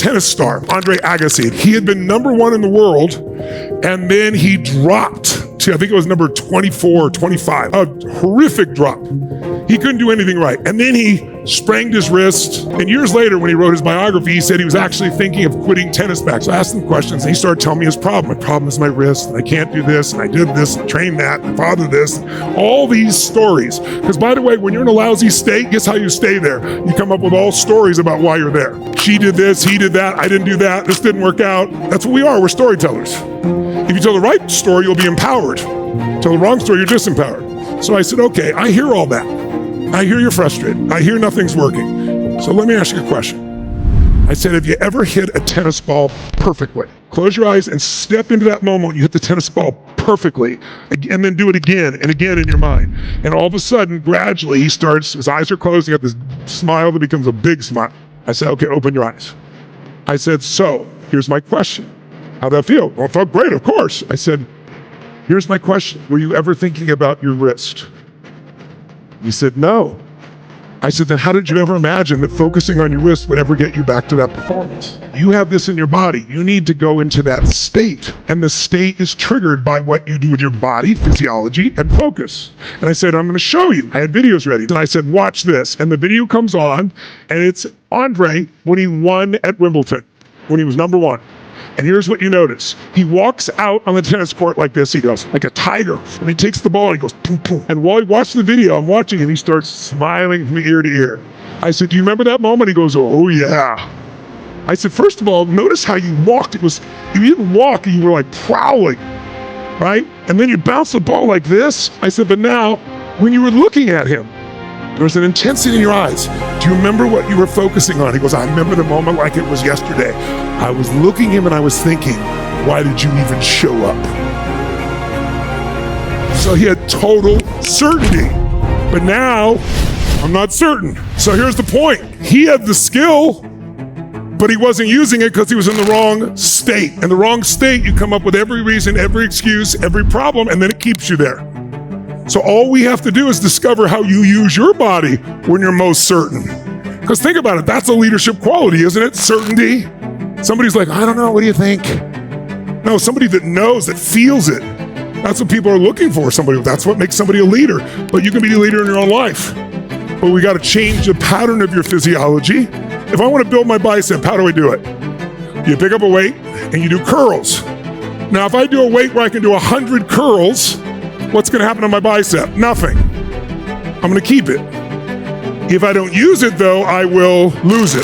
tennis star, Andre Agassi. He had been #1 in the world, and then he dropped to, I think it was number 24 or 25, a horrific drop. He couldn't do anything right. And then he sprained his wrist. And years later, when he wrote his biography, he said he was actually thinking of quitting tennis back. So I asked him questions, and he started telling me his problem. My problem is my wrist, and I can't do this, and I did this, and I trained that, and father this, all these stories. Because by the way, when you're in a lousy state, guess how you stay there? You come up with all stories about why you're there. She did this, he did that, I didn't do that, this didn't work out. That's what we are, we're storytellers. If you tell the right story, you'll be empowered. Tell the wrong story, you're disempowered. So I said, okay, I hear all that. I hear you're frustrated. I hear nothing's working. So let me ask you a question. I said, have you ever hit a tennis ball perfectly? Close your eyes and step into that moment when you hit the tennis ball perfectly, and then do it again and again in your mind. And all of a sudden, gradually, he starts, his eyes are closed, he got this smile that becomes a big smile. I said, okay, open your eyes. I said, so, here's my question. How'd that feel? Well, it felt great, of course. I said, here's my question. Were you ever thinking about your wrist? He said, no. I said, then how did you ever imagine that focusing on your wrist would ever get you back to that performance? You have this in your body. You need to go into that state. And the state is triggered by what you do with your body, physiology, and focus. And I said, I'm going to show you. I had videos ready. And I said, watch this. And the video comes on, and it's Andre when he won at Wimbledon, when he was #1. And here's what you notice. He walks out on the tennis court like this. He goes, like a tiger. And he takes the ball and he goes, boom, boom. And while he watched the video, I'm watching him, he starts smiling from ear to ear. I said, do you remember that moment? He goes, oh yeah. I said, first of all, notice how you walked. You didn't walk, you were like prowling, right? And then you bounced the ball like this. I said, but now, when you were looking at him, there was an intensity in your eyes. Do you remember what you were focusing on? He goes, I remember the moment like it was yesterday. I was looking at him and I was thinking, why did you even show up? So he had total certainty. But now, I'm not certain. So here's the point. He had the skill, but he wasn't using it because he was in the wrong state. In the wrong state, you come up with every reason, every excuse, every problem, and then it keeps you there. So all we have to do is discover how you use your body when you're most certain. Because think about it, that's a leadership quality, isn't it? Certainty. Somebody's like, I don't know, what do you think? No, somebody that knows, that feels it. That's what people are looking for, somebody. That's what makes somebody a leader. But you can be a leader in your own life. But we got to change the pattern of your physiology. If I want to build my bicep, how do I do it? You pick up a weight and you do curls. Now, if I do a weight where I can do 100 curls, what's going to happen to my bicep? Nothing. I'm going to keep it. If I don't use it, though, I will lose it.